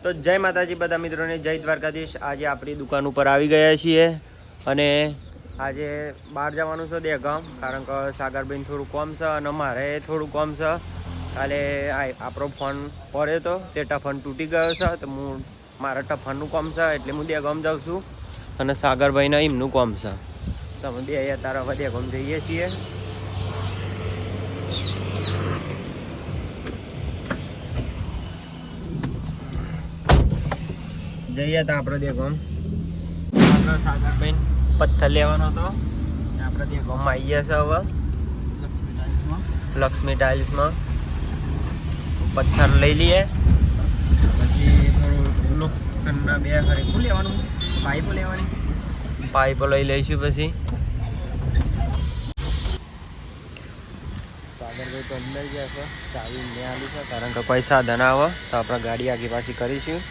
તો જય માતાજી બધા મિત્રોને, જય દ્વારકાધીશ। આજે આપણી દુકાન ઉપર આવી ગયા છીએ અને આજે બહાર જવાનું છે દેગામ, કારણ કે સાગરભાઈને થોડું કોમ છે અને મારે થોડું કોમ છે। કાલે આપણો ફોન પડ્યો હતો, તે ટફન તૂટી ગયો છે, તો હું મારા ટફનનું કોમ છે એટલે હું દેગામ જાઉં છું અને સાગરભાઈને એમનું કોમ છે, તો અમે બે અત્યારે હવે દેગામ જઈએ છીએ। જઈએ તો આપણે દેગામ આપણે સાગરભાઈ પથ્થર લેવાનો હતો, આપણે દેગામમાં આવી ગયા છે। હવે લક્ષ્મી ટાઇલ્સમાં પથ્થર લઈ લઈએ, પછી થોડું લોખંડના બે ખરી શું લેવાનું, પાઇપો લેવાની, પાઇપો લઈ લઈશું। પછી સાગરભાઈ તો અંદર ગયા છે, ચાવી મેં આલી છે, કારણ કે કોઈ સાધન આવે તો આપણે ગાડી આગી પાછી કરીશું।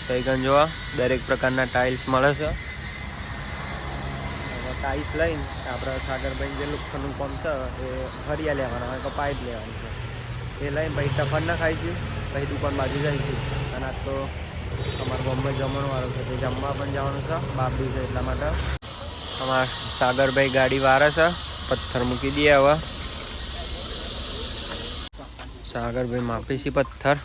તો અહીં જોવા દરેક પ્રકારના ટાઇલ્સ મળે છે। ટાઇલ્સ લઈને આપણે સાગરભાઈ જે લોખંડનું કામ છે એ હરિયા લેવાના હોય તો પાઇપ લેવાની છે, એ લઈને પછી ટફન ના ખાઈશું, પછી દુકાન બાજુ જઈશું। અને આજ તો અમારા ગામમાં જમણવાળો છે, તે જમવા પણ જવાનું છે, બાબડી છે, એટલા માટે અમારા સાગરભાઈ ગાડી વારે છે। પથ્થર મૂકી દઈએ હવે, સાગરભાઈ માપી છે પથ્થર।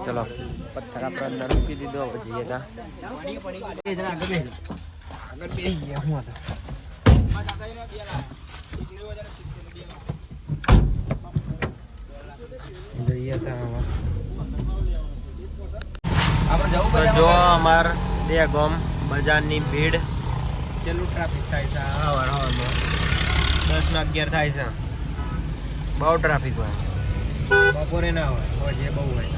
ચલો પથ્થર આપણે અંદર મૂકી દીધો, હવે જઈએ તા જો અમાર દેગામ બજારની ભીડ કેટલું ટ્રાફિક થાય છે, હવાર હવારમાં 10 ને 11 થાય છે, બહુ ટ્રાફિક હોય, બપોરે ના હોય, જે બહુ હોય।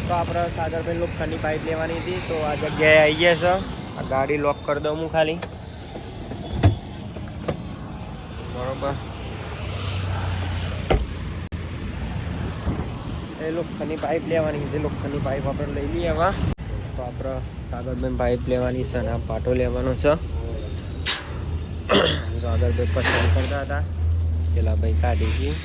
તો આપણે સાગરભાઈ લોખંડની પાઇપ લેવાની હતી, તો આ જગ્યાએ આવી ગયા છે। આ ગાડી લોક કરી દઉં હું ખાલી, બરોબર। એ લોખંડની પાઇપ લેવાની છે, લોખંડની પાઇપ આપણે લઈ લઈએ હવે। તો આપણે સાગરભાઈ પાઇપ લેવાની છે અને આ પાટો લેવાનો છે। સાગરભાઈ પસંદ કરતા હતા, પેલા ભાઈ કાઢી ગઈ।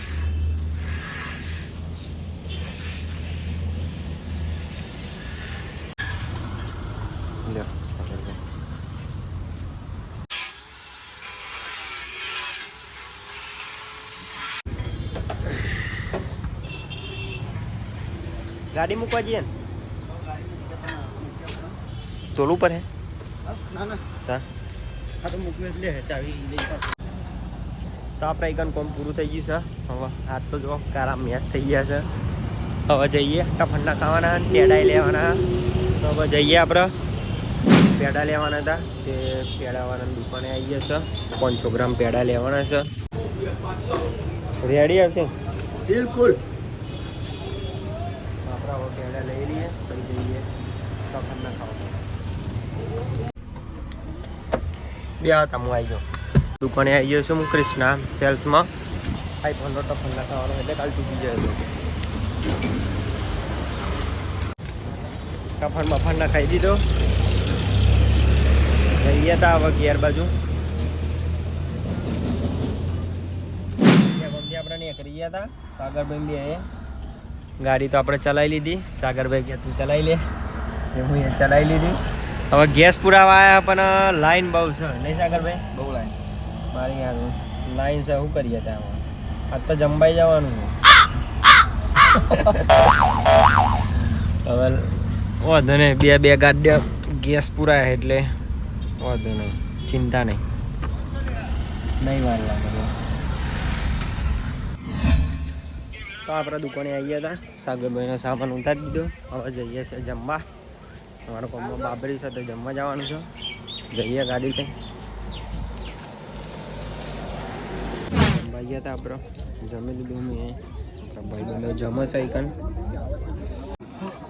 गाड़ी मुकवा जी तोलू पर है ना ना ता आ तो मुकवे ले है चावी ले तो આપણે એકન કોમ પૂરું થઈ ગયું છે। હવે આજ તો જો કારા મેચ થઈ ગયા છે, હવે જઈએ ટફંડા ખાવાના, પેડા લેવાના। તો હવે જઈએ આપણે પેડા લેવાના હતા, તે પેડાવાળાની દુકાને આવી ગયા છે, 500 ગ્રામ પેડા લેવાના છે। રેડી આવશે બિલકુલ, પેડા લઈ લઈએ, પછી જઈએ ટફંડા ખાવા। બે હતા હું આવી ગયો દુકાને, આવી ગયો છું હું ક્રિષ્ના સેલ્સમાં। 500 ટફંડા ખાવાનો એટલે કાલ તૂટી જાય તો ટફન બફંડા ખાઈ દીધો, જઈએ હતા હવે ઘેર બાજુ। આપણે નીકળી ગયા હતા, સાગરભાઈ બે ગાડી તો આપણે ચલાવી લીધી, સાગરભાઈ કે તું ચલાવી લે, હું એ ચલાવી લીધી। હવે ગેસ પુરાવા આવ્યા પણ લાઈન બહુ છે નહીં સાગરભાઈ, બહુ લાઈન મારી આગળ લાઈન છે, શું કરીએ ત્યાં આજ તો જંબાઈ જવાનું। હવે વાંધો નહીં, બે ગાડીઓ ગેસ પુરાય એટલે વાંધો નહીં, ચિંતા નહીં વાર લાગે। તો આપણે દુકાને આવી ગયા હતા, સાગરભાઈનો સામાન ઉતારી દીધો, હવે જઈએ છે જમવા। અમારા ગામમાં બાબરી સાથે જમવા જવાનું છે, જઈએ ગાડી લઈ જમવા ગયા હતા આપણે, જમી લીધું મેં, આપણા ભાઈબંધો જમે છે એકન।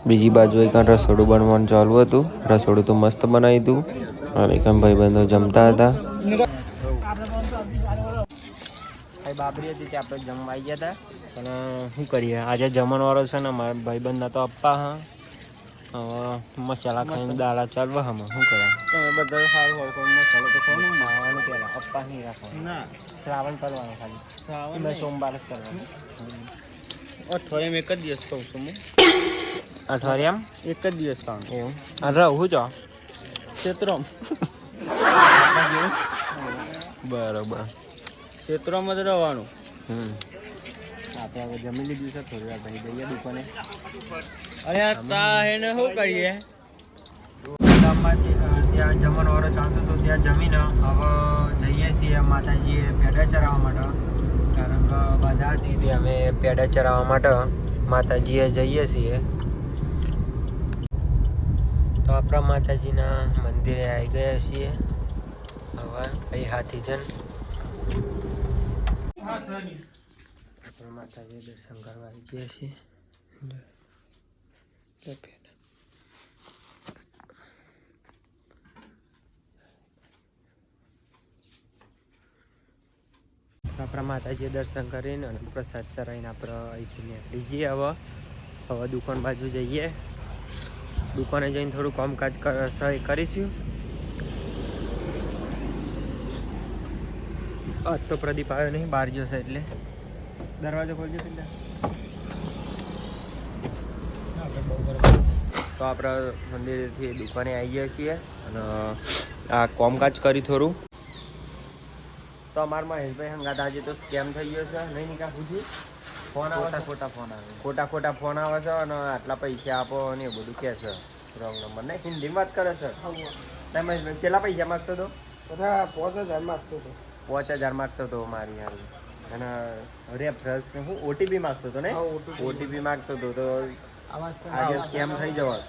બીજી બાજુ એકન રસોડું બનવાનું ચાલુ હતું, રસોડું તો મસ્ત બનાવી હતું અને એકન ભાઈબંધો જમતા હતા। બાબરી હતી તે આપણે જમવા આવી ગયા હતા, પણ શું કરીએ આજે જમણવારો છે ને મારા ભાઈબંધના તો અપ્પા હા હવે મસાલા ખાઈને દાડા ચાલવા હમ શું કરે તમે બધા સારું હોય કોઈ મસાલો તો ખાવાનું પહેલાં અપ્પા નહીં રાખવાનું ના શ્રાવણ કરવાનું ખાલી ખાવાનું મેં નહીં. સોમવાર જ કરવાનું અઠવાડિયામાં એક જ દિવસ ખાઉં છું હું. અઠવાડિયામાં એક જ દિવસ ખાવાનું એવું અને રહું છો ક્ષેત્રમાં બરોબર ક્ષેત્રમાં જ રહેવાનું. આપણે હવે જમી લીધું છે થોડી વાર પછી જઈએ દુકાને અરે આ તા એને શું કરીએ ગામમાં ત્યાં જમણવારો ચાલતો હતો ત્યાં જમીને હવે જઈએ છીએ માતાજીએ પેડા ચરાવવા માટે કારણ કે બધા હતી અમે પેડા ચરાવવા માટે માતાજીએ જઈએ છીએ તો આપણા માતાજીના મંદિરે આવી ગયા છીએ હવે અહીં હાથીજન આપણે માતાજી દર્શન કરવા આવી ગયા છીએ આપણા માતાજીએ દર્શન કરીને અને પ્રસાદ ચરાવીને આપણે અહીંથી નીકળી જઈએ હવે દુકાન બાજુ જઈએ દુકાને જઈને થોડું કામકાજ કરીશું આજ તો પ્રદીપ આવ્યો નહીં બહાર જશે એટલે દરવાજો ખોલજો એટલે તો આપણે મંદિરથી દુકાને આવી ગયા છીએ અને આ કામકાજ કરી થોડું તો અમારા મહેશભાઈ હંગાત આજે તો સ્કેમ થઈ ગયો છે નહીં નિકા પૂછ્યું ફોન આવે ખોટા ફોન આવે છે અને આટલા પૈસા આપો અને એ બધું કહે છે રોંગ નંબર નહીં હિન્દીમાં વાત કરે છે ના મહેશભાઈ કેટલા પૈસા માગતો હતો 5,000 માગતો હતો 5,000 માગતો હતો મારી યાર અને રેફરન્સ હું ઓટીપી માગતો હતો ને ઓટીપી માગતો હતો તો આજે સ્કેમ થઈ જવા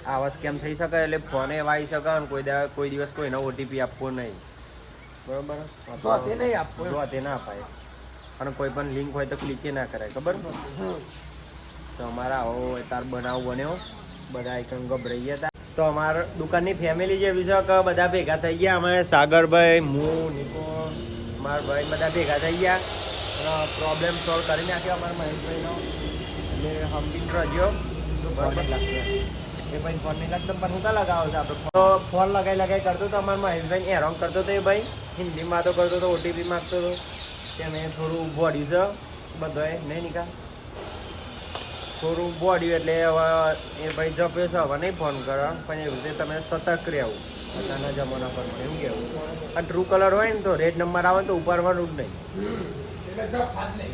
આવા સ્કેમ થઈ શકે એટલે ફોને એવા આવી શકે અને કોઈ દિવસ કોઈને ઓટીપી આપવો નહીં બરોબર તે ના અપાય અને કોઈ પણ લિંક હોય તો ક્લિક ના કરાય ખબર તો અમારા આવો તાર બનાવ બન્યો બધા આઈકન ગભરાઈ ગયા હતા તો અમારા દુકાનની ફેમિલી જેવી છે કે બધા ભેગા થઈ ગયા અમે સાગરભાઈ હું નિકો મારા ભાઈ બધા ભેગા થઈ ગયા અને પ્રોબ્લેમ સોલ્વ કરી નાખ્યો અમારા મહેશભાઈનો એટલે સમજીને રજ્યો ફોન નહીં લાગતો એ ભાઈ ફોન નહીં લાગતો પણ હું ક્યાં લગાવો છે આપણે ફોન લગાવી કરતો તો અમારા મહેશભાઈને હેરાન કરતો હતો એ ભાઈ હિન્દીમાં તો કરતો હતો ઓટીપી માગતો હતો કે મેં થોડું ઊભું અડ્યું છે બધાએ નહીં નિકા થોડું ઊભું અડ્યું એટલે હવે એ ભાઈ જપ્યો છે હવે નહીં ફોન કરો પણ એવું છે તમે સતર્ક રહેવું અત્યારના જમાના પર એવું કહેવું અને ટ્રુ કલર હોય ને તો રેડ નંબર આવે ને તો ઉપાડવાનું જ નહીં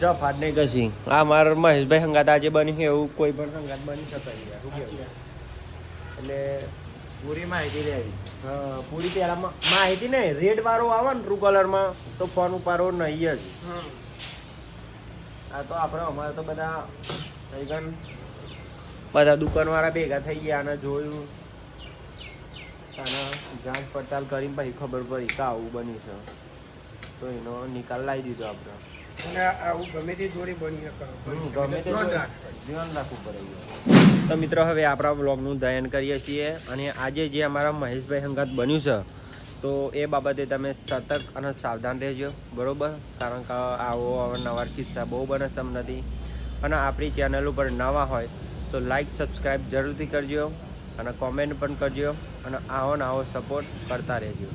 જફાટ નહીં કશી આ મારા મહેશભાઈ સંગાત આજે બની એવું કોઈ પણ સંગાત બની શકાય શું કહેવું એટલે પૂરી માહિતી લેવી હા પૂરી પહેલાં માહિતી નહીં રેડ વાળો આવે ને ટ્રુ કલરમાં તો ફોન ઉપાડવો નહીં જ આ તો આપણે અમારે તો બધા બધા દુકાનવાળા ભેગા થઈ ગયા અને જોયું અને જાંચ પડતાલ કરીને પછી ખબર પડી કે આવું બન્યું છે તો એનો નિકાલ લાવી દીધો આપણે અને આવું ગમે તે જોડી બની ગમે તે જીવન રાખવું પડે તો મિત્રો હવે આપણા બ્લોગનું દયન કરીએ છીએ અને આજે જે અમારા મહેશભાઈ સંગાત બન્યું છે તો એ બાબતે તમે સતર્ક અને સાવધાન રહેજો બરાબર કારણ કે આવો અવારનવાર કિસ્સા બહુ બને સમ નથી અને આપણી ચેનલ ઉપર નવા હોય તો લાઈક સબસ્ક્રાઈબ જરૂરથી કરજો અને કોમેન્ટ પણ કરજો અને આવો સપોર્ટ કરતા રહેજો